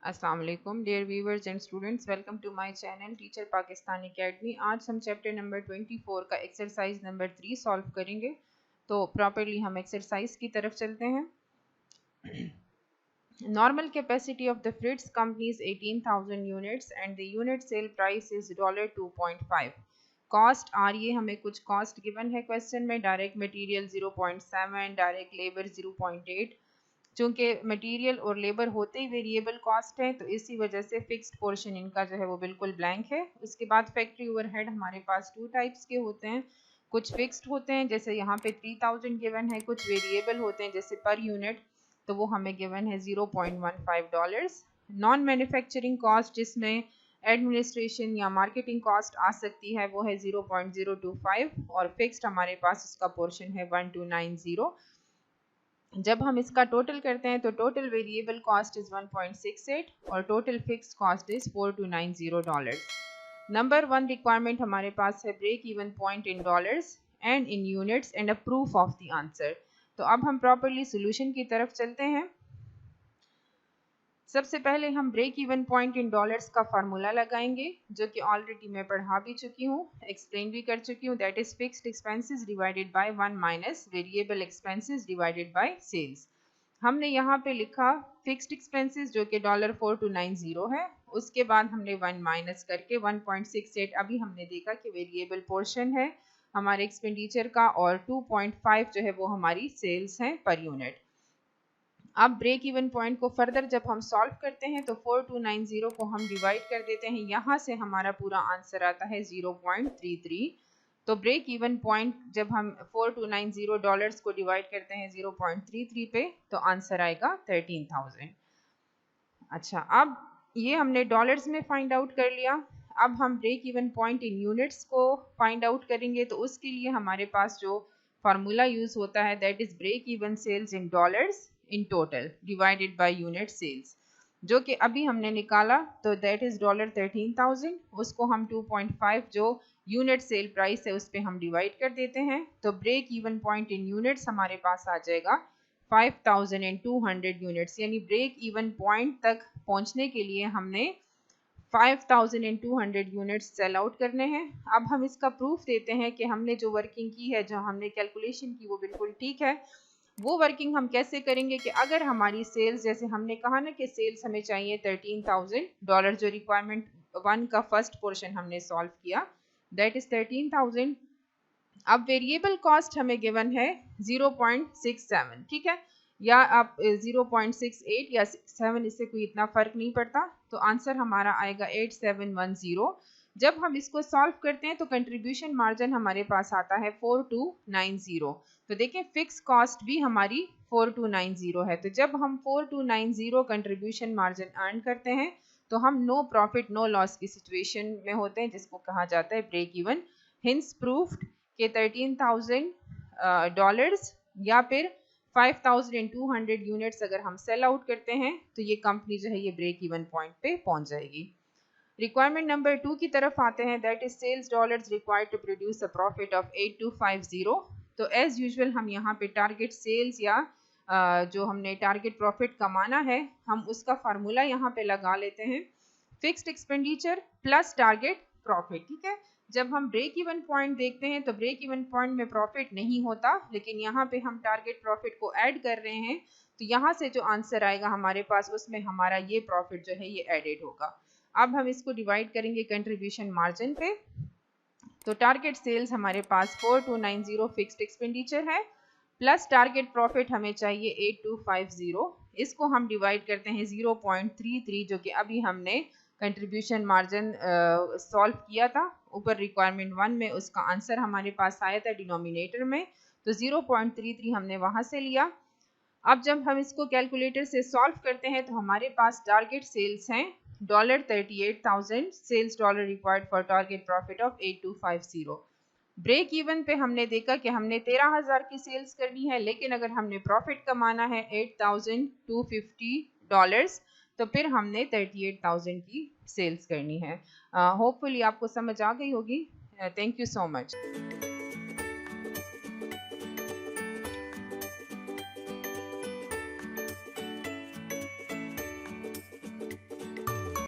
अस्सलाम वालेकुम dear viewers and students, welcome to my channel teacher Pakistan academy. आज हम चैप्टर नंबर 24 का एक्सरसाइज नंबर 3 सॉल्व करेंगे। तो प्रॉपर्ली हम एक्सरसाइज की तरफ चलते हैं। Normal capacity of the Fritz company is 18,000 units and the unit sale price is $2.5। Cost आ रही है, हमें कुछ कॉस्ट गिवन है क्वेश्चन में। Direct material 0.7, direct labour 0.8। चूँकि मटेरियल और लेबर होते ही वेरिएबल कॉस्ट है, तो इसी वजह से फिक्स्ड पोर्शन इनका जो है वो बिल्कुल ब्लैंक है। उसके बाद फैक्ट्री ओवरहेड हमारे पास टू टाइप्स के होते हैं। कुछ फिक्स्ड होते हैं, जैसे यहाँ पे 3000 गिवन है। कुछ वेरिएबल होते हैं, जैसे पर यूनिट, तो वो हमें गिवन है $0.15। नॉन मैन्युफैक्चरिंग कॉस्ट, जिसमें एडमिनिस्ट्रेशन या मार्केटिंग कॉस्ट आ सकती है, वो है 0.025 और फिक्स्ड हमारे पास इसका पोर्शन है 1290। जब हम इसका टोटल करते हैं तो टोटल वेरिएबल कॉस्ट इज 1.68 और total fix cost is $4290। Number 1 requirement हमारे पास है break even point in dollars and in units and a proof of the answer. तो अब हम प्रॉपर्ली सोल्यूशन की तरफ चलते हैं। सबसे पहले हम break even point in dollars का फार्मूला लगाएंगे, जो कि ऑलरेडी मैं पढ़ा भी चुकी हूँ, एक्सप्लेन भी कर चुकी हूँ। That is fixed expenses divided by 1 minus variable expenses divided by sales. हमने यहाँ पे लिखा फिक्स्ड एक्सपेंसेस जो कि $4290 है। उसके बाद हमने 1 माइनस करके 1.68, अभी हमने देखा कि वेरिएबल पोर्शन है हमारे एक्सपेंडिचर का, और 2.5 जो है वो हमारी सेल्स हैं पर यूनिट। अब ब्रेक इवन पॉइंट को फर्दर जब हम सॉल्व करते हैं तो 4290 को हम डिवाइड कर देते हैं, यहाँ से हमारा पूरा आंसर आता है 0.33। तो ब्रेक इवन पॉइंट जब हम $4290 को डिवाइड करते हैं 0.33 पे, तो आंसर आएगा 13,000। अच्छा, अब ये हमने डॉलर्स में फाइंड आउट कर लिया। अब हम break even point in units को फाइंड आउट करेंगे, तो उसके लिए हमारे पास जो फार्मूला यूज होता है that is break even sales in dollars in total divided by unit sales, जो कि अभी हमने निकाला। तो दैट इज $13,000, उसको हम 2.5 जो यूनिट सेल प्राइस है उस पर हम डिवाइड कर देते हैं। तो break even point in units हमारे पास आ जाएगा 5200 यूनिट्स, यानी ब्रेक इवन पॉइंट तक पहुंचने के लिए हमने 5200 यूनिट्स सेल आउट करने हैं। अब हम इसका प्रूफ देते हैं कि हमने जो वर्किंग की है, जो हमने कैलकुलेशन की, वो बिल्कुल ठीक है। वो वर्किंग हम कैसे करेंगे कि अगर हमारी सेल्स, जैसे हमने कहा ना कि सेल्स हमें चाहिए $13,000, जो रिक्वायरमेंट 1 का फर्स्ट पोर्शन हमने सॉल्व किया, दैट इज 13,000। अब वेरिएबल कॉस्ट हमें गिवन है 0.67, ठीक है, या आप 0.68 या 67, इससे कोई इतना फर्क नहीं पड़ता। तो आंसर हमारा आएगा 8710। जब हम इसको सॉल्व करते हैं तो कंट्रीब्यूशन मार्जिन हमारे पास आता है 4290। तो देखें फिक्स कॉस्ट भी हमारी 4290 है। तो जब हम 4290 कंट्रीब्यूशन मार्जिन अर्न करते हैं तो हम नो प्रॉफिट नो लॉस की सिचुएशन में होते हैं, जिसको कहा जाता है ब्रेक इवन। हिंस प्रूफ्ड के $13,000 या फिर 5200 यूनिट्स अगर हम सेल आउट करते हैं तो ये कंपनी जो है ये ब्रेक इवन पॉइंट पे पहुंच जाएगी। रिक्वायरमेंट नंबर 2 की तरफ आते हैं, that is sales dollars required to produce a profit of 8250। तो एज यूजुअल हम यहाँ पे टारगेट सेल्स या जो हमने टारगेट प्रॉफिट कमाना है, हम उसका फार्मूला यहाँ पे लगा लेते हैं, fixed expenditure plus target profit, ठीक है। जब हम ब्रेक इवन पॉइंट देखते हैं तो ब्रेक इवन पॉइंट में प्रॉफिट नहीं होता, लेकिन यहाँ पे हम टारगेट प्रॉफिट को ऐड कर रहे हैं, तो यहाँ से जो आंसर आएगा हमारे पास, उसमें हमारा ये प्रॉफिट जो है ये एडेड होगा। अब हम इसको डिवाइड करेंगे कंट्रीब्यूशन मार्जिन पे। तो टारगेट सेल्स हमारे पास 4290 फिक्स्ड एक्सपेंडिचर है, प्लस टारगेट प्रॉफिट हमें चाहिए 8250। इसको हम डिवाइड करते हैं 0.33, जो कि अभी हमने कंट्रीब्यूशन मार्जिन सॉल्व किया था ऊपर रिक्वायरमेंट 1 में, उसका आंसर हमारे पास आया था डिनोमिनेटर में। तो 0.33 हमने वहां से लिया। अब जब हम इसको कैलकुलेटर से सॉल्व करते हैं तो हमारे पास टारगेट सेल्स हैं $38,000, sales dollar required for target profit of 8250। Break even पे हमने देखा कि हमने 13,000 की सेल्स करनी है, लेकिन अगर हमने प्रॉफिट कमाना है $8,250, तो फिर हमने 38,000 की सेल्स करनी है। होपफुली आपको समझ आ गई होगी। Thank you so much.